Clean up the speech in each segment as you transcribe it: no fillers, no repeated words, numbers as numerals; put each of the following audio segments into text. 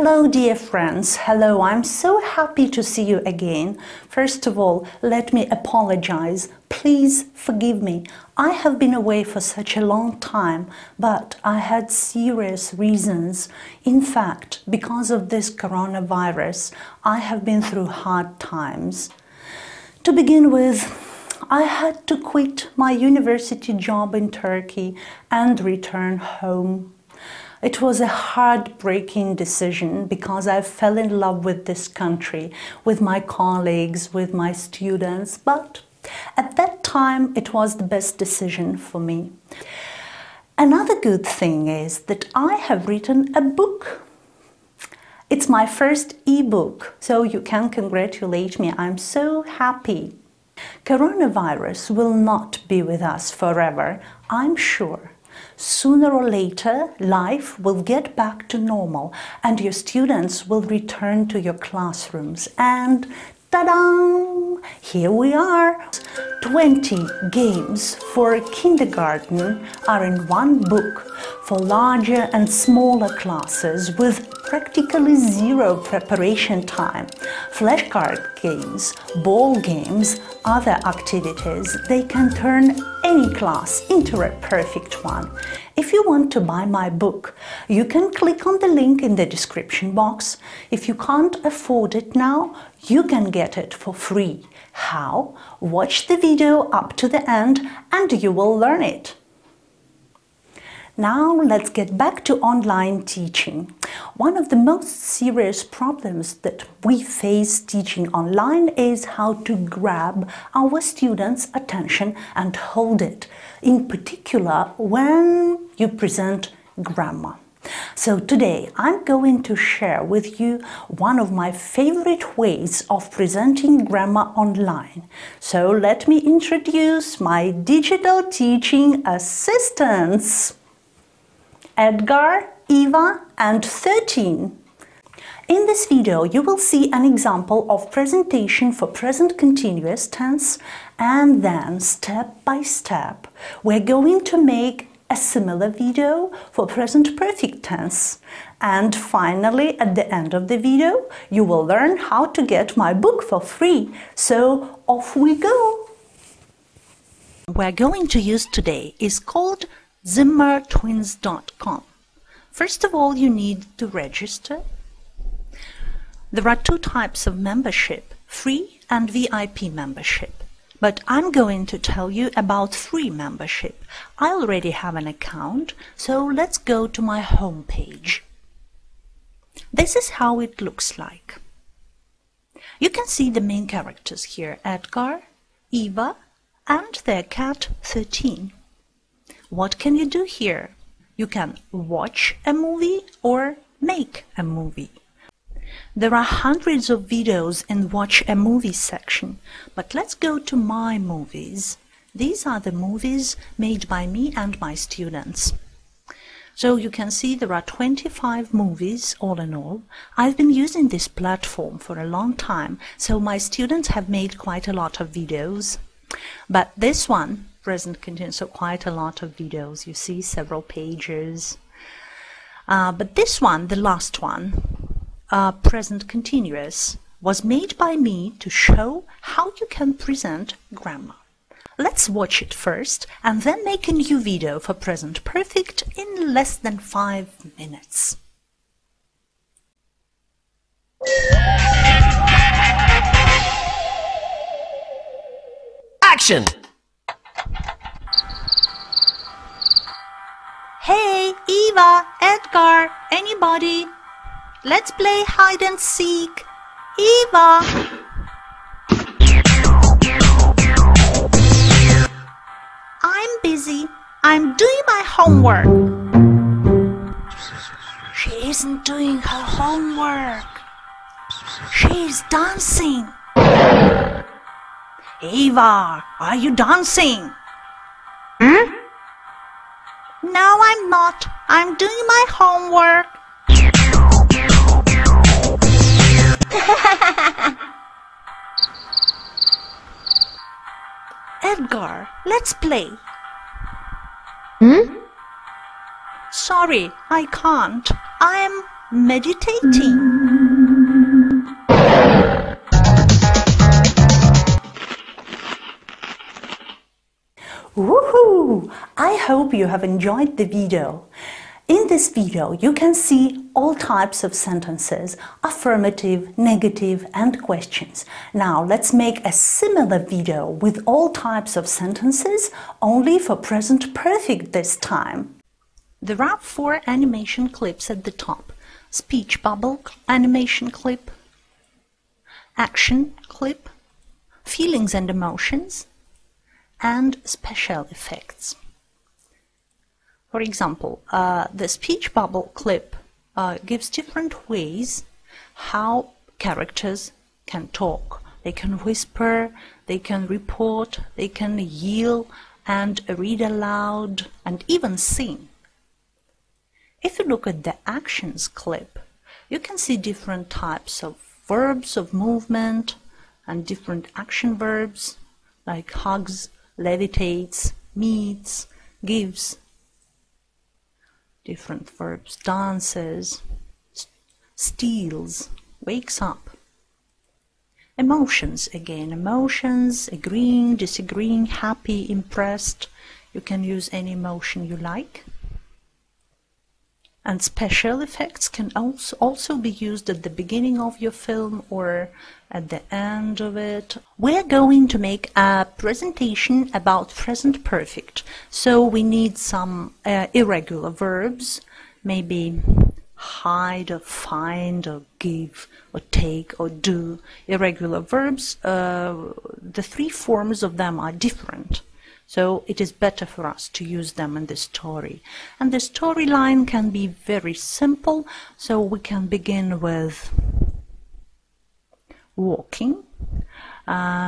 Hello dear friends, hello, I'm so happy to see you again. First of all, let me apologize. Please forgive me. I have been away for such a long time, but I had serious reasons. In fact, because of this coronavirus, I have been through hard times. To begin with, I had to quit my university job in Turkey and return home. It was a heartbreaking decision because I fell in love with this country, with my colleagues, with my students, but at that time it was the best decision for me. Another good thing is that I have written a book. It's my first e-book, so you can congratulate me. I'm so happy. Coronavirus will not be with us forever, I'm sure. Sooner or later, life will get back to normal and your students will return to your classrooms. And ta-da! Here we are! 20 games for kindergarten are in one book for larger and smaller classes with practically zero preparation time. Flashcard games, ball games, other activities, they can turn any class into a perfect one. If you want to buy my book, you can click on the link in the description box. If you can't afford it now, you can get it for free. How? Watch the video up to the end and you will learn it. Now let's get back to online teaching. One of the most serious problems that we face teaching online is how to grab our students' attention and hold it, in particular when you present grammar. So today I'm going to share with you one of my favorite ways of presenting grammar online. So let me introduce my digital teaching assistants. Edgar, Eva and 13. In this video you will see an example of presentation for present continuous tense, and then step by step we're going to make a similar video for present perfect tense. And finally, at the end of the video, you will learn how to get my book for free. So off we go! We're going to use today is called ZimmerTwins.com. First of all, you need to register. There are two types of membership, free and VIP membership. But I'm going to tell you about free membership. I already have an account, so let's go to my home page. This is how it looks like. You can see the main characters here, Edgar, Eva, and their cat 13. What can you do here? You can watch a movie or make a movie. There are hundreds of videos in Watch a Movie section, but let's go to My Movies. These are the movies made by me and my students. So you can see there are 25 movies all in all. I've been using this platform for a long time, so my students have made quite a lot of videos. But this one, present continuous, so quite a lot of videos. You see several pages. But this one, the last one, present continuous, was made by me to show how you can present grammar. Let's watch it first and then make a new video for present perfect in less than 5 minutes. Action! Hey, Eva, Edgar, anybody? Let's play hide and seek. Eva! I'm busy. I'm doing my homework. She isn't doing her homework. She's dancing. Eva, are you dancing? Hmm? No, I'm not. I'm doing my homework. Edgar, let's play. Hmm? Sorry, I can't. I'm meditating. Woohoo! I hope you have enjoyed the video. In this video, you can see all types of sentences, affirmative, negative, and questions. Now, let's make a similar video with all types of sentences, only for present perfect this time. There are 4 animation clips at the top. Speech bubble animation clip, action clip, feelings and emotions, and special effects. For example, the speech bubble clip gives different ways how characters can talk. They can whisper, they can report, they can yell and read aloud and even sing. If you look at the actions clip, you can see different types of verbs of movement and different action verbs like hugs, levitates, meets, gives. Different verbs, dances, steals, wakes up. Emotions, again, emotions, agreeing, disagreeing, happy, impressed. You can use any emotion you like. And special effects can also be used at the beginning of your film or at the end of it. We're going to make a presentation about present perfect, so we need some irregular verbs, maybe hide or find or give or take or do. Irregular verbs, the 3 forms of them are different. So it is better for us to use them in the story. And the storyline can be very simple, so we can begin with walking.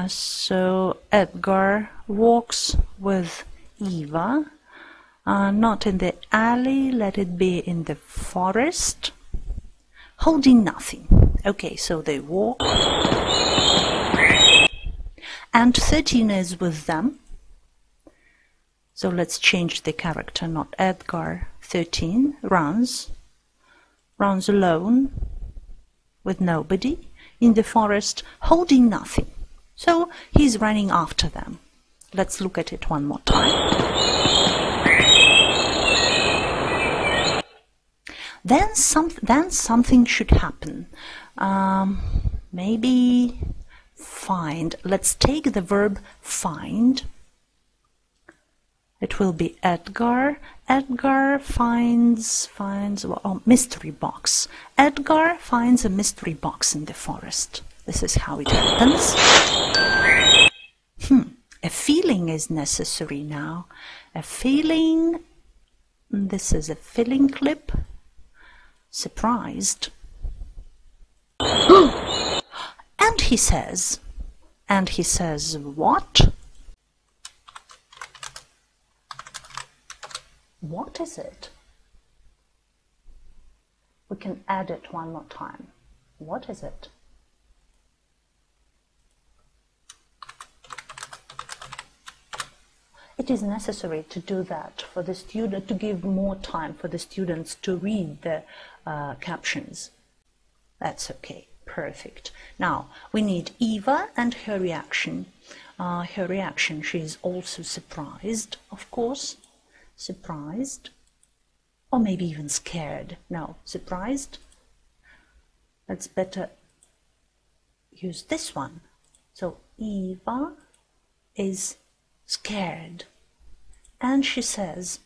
So Edgar walks with Eva, not in the alley, let it be in the forest, holding nothing. Okay, so they walk. And 13 is with them. So let's change the character, not Edgar. 13 runs alone with nobody in the forest, holding nothing. So he's running after them. Let's look at it one more time. Then something should happen. Maybe find. Let's take the verb find. It will be Edgar. Edgar finds a mystery box. Edgar finds a mystery box in the forest. This is how it happens. A feeling is necessary now. A feeling. This is a feeling clip. Surprised. And he says, what? What is it? We can add it one more time. What is it? It is necessary to do that for the student, to give more time for the students to read the captions. That's okay. Perfect. Now, we need Eva and her reaction. Her reaction, she is also surprised, of course. Surprised, or maybe even scared. No, surprised. Let's better use this one. So Eva is scared, and she says,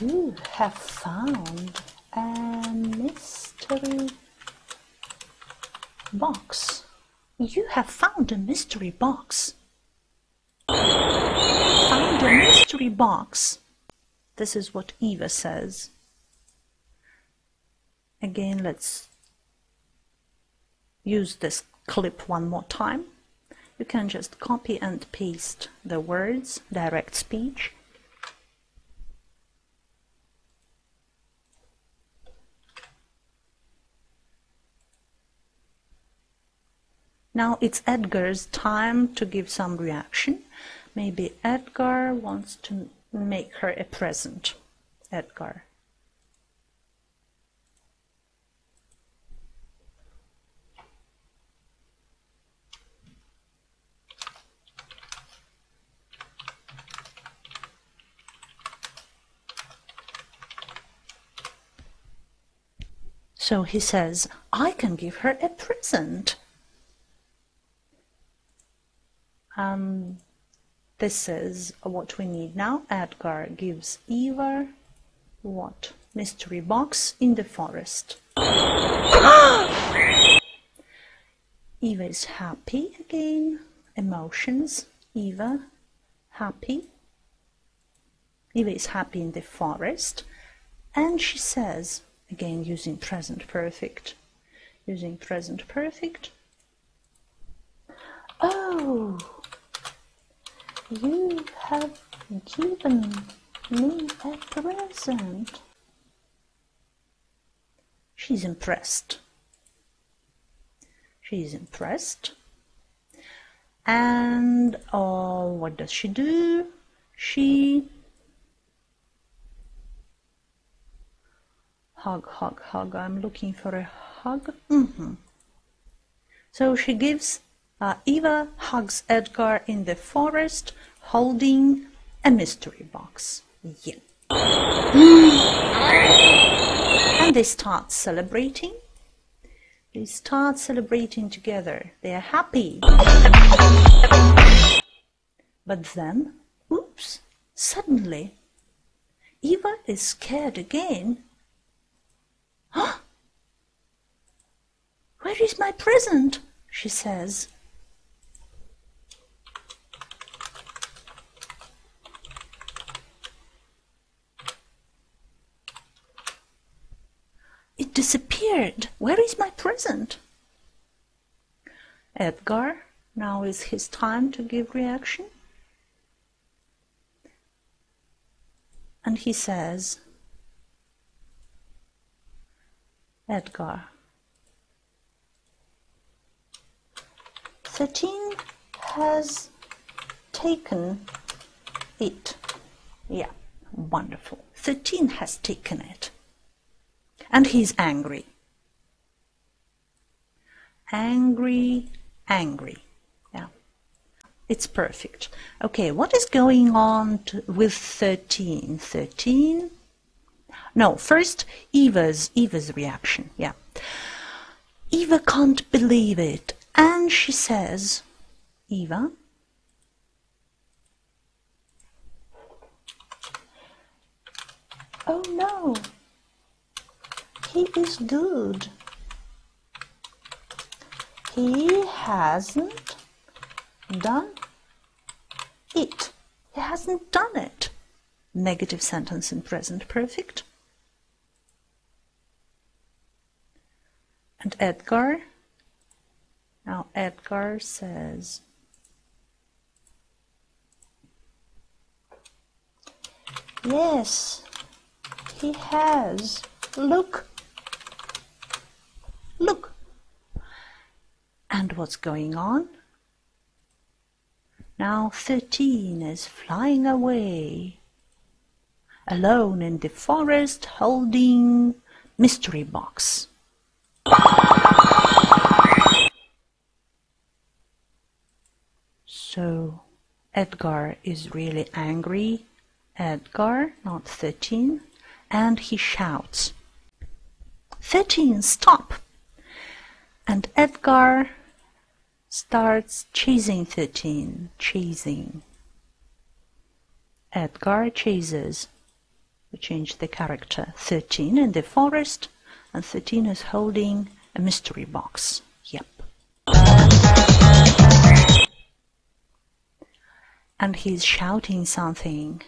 you have found a mystery box. You have found a mystery box. Found a mystery box. This is what Eva says. Again, let's use this clip one more time. You can just copy and paste the words, direct speech. Now it's Edgar's time to give some reaction. Maybe Edgar wants to make her a present. Edgar. So he says, I can give her a present. This is what we need now. Edgar gives Eva what? Mystery box in the forest. Eva is happy again. Emotions. Eva, happy. Eva is happy in the forest. And she says, again using present perfect. Using present perfect. Oh, you have given me a present. She's impressed. She's impressed. And what does she do? She hug, hug, hug. I'm looking for a hug. So she gives Eva hugs Edgar in the forest, holding a mystery box. Yeah. And they start celebrating. They start celebrating together. They are happy. But then, oops, suddenly, Eva is scared again. Huh? Where is my present? She says. It disappeared. Where is my present? Edgar, now is his time to give reaction. And he says, Edgar, 13 has taken it. Yeah, wonderful. 13 has taken it. And he's angry. Angry, angry. Yeah, it's perfect. Okay, what is going on with 13? 13? No, first Eva's reaction. Yeah. Eva can't believe it. And she says, Eva, oh no, he is good. He hasn't done it. He hasn't done it. Negative sentence in present perfect. And Edgar, now Edgar says, yes, he has. Look. Look. And what's going on? Now 13 is flying away, alone in the forest, holding mystery box. So Edgar is really angry. Edgar, not 13, and he shouts, 13, stop! And Edgar starts chasing 13, chasing. Edgar chases. We change the character. 13 in the forest, and 13 is holding a mystery box. Yep. And he's shouting something.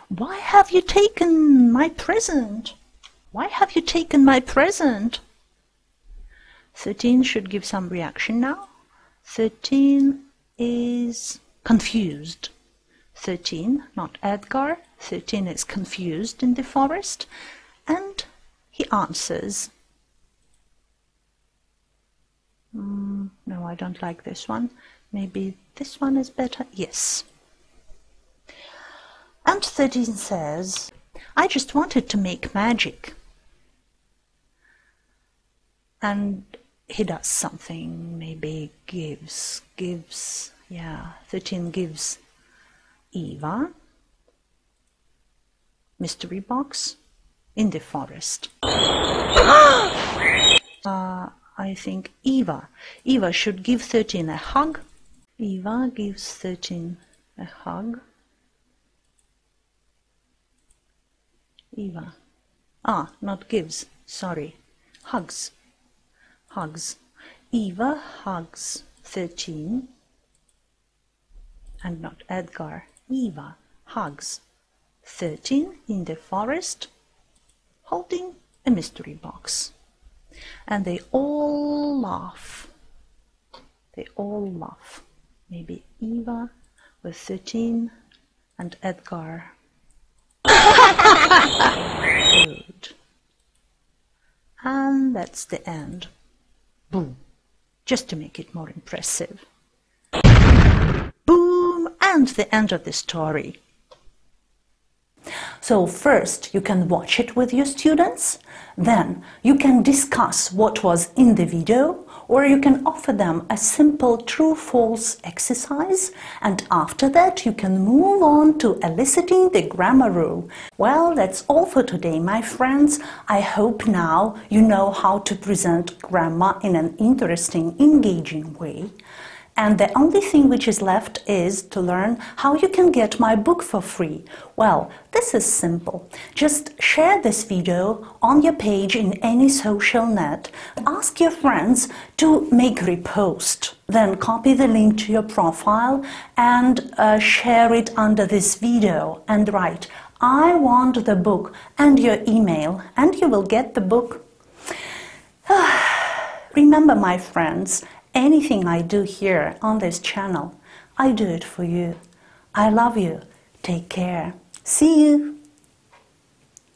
Why have you taken my present? Why have you taken my present? 13 should give some reaction now. 13 is confused. 13, not Edgar. 13 is confused in the forest, and he answers. No, I don't like this one. Maybe this one is better. Yes. And 13 says, I just wanted to make magic. And he does something, maybe gives, yeah, 13 gives Eva mystery box in the forest. I think Eva should give 13 a hug. Eva gives 13 a hug. Eva, not gives, sorry, hugs. Eva hugs 13, and not Edgar. Eva hugs 13 in the forest, holding a mystery box. And they all laugh. Maybe Eva with 13 and Edgar. Good. And that's the end. Boom. Just to make it more impressive. Boom! And the end of the story. So first you can watch it with your students, then you can discuss what was in the video, or you can offer them a simple true-false exercise, and after that you can move on to eliciting the grammar rule. Well, that's all for today, my friends. I hope now you know how to present grammar in an interesting, engaging way. And the only thing which is left is to learn how you can get my book for free. Well, this is simple. Just share this video on your page in any social net. Ask your friends to make repost. Then copy the link to your profile and share it under this video and write, I want the book, and your email, and you will get the book. Remember, my friends, anything I do here on this channel, I do it for you. I love you. Take care. See you.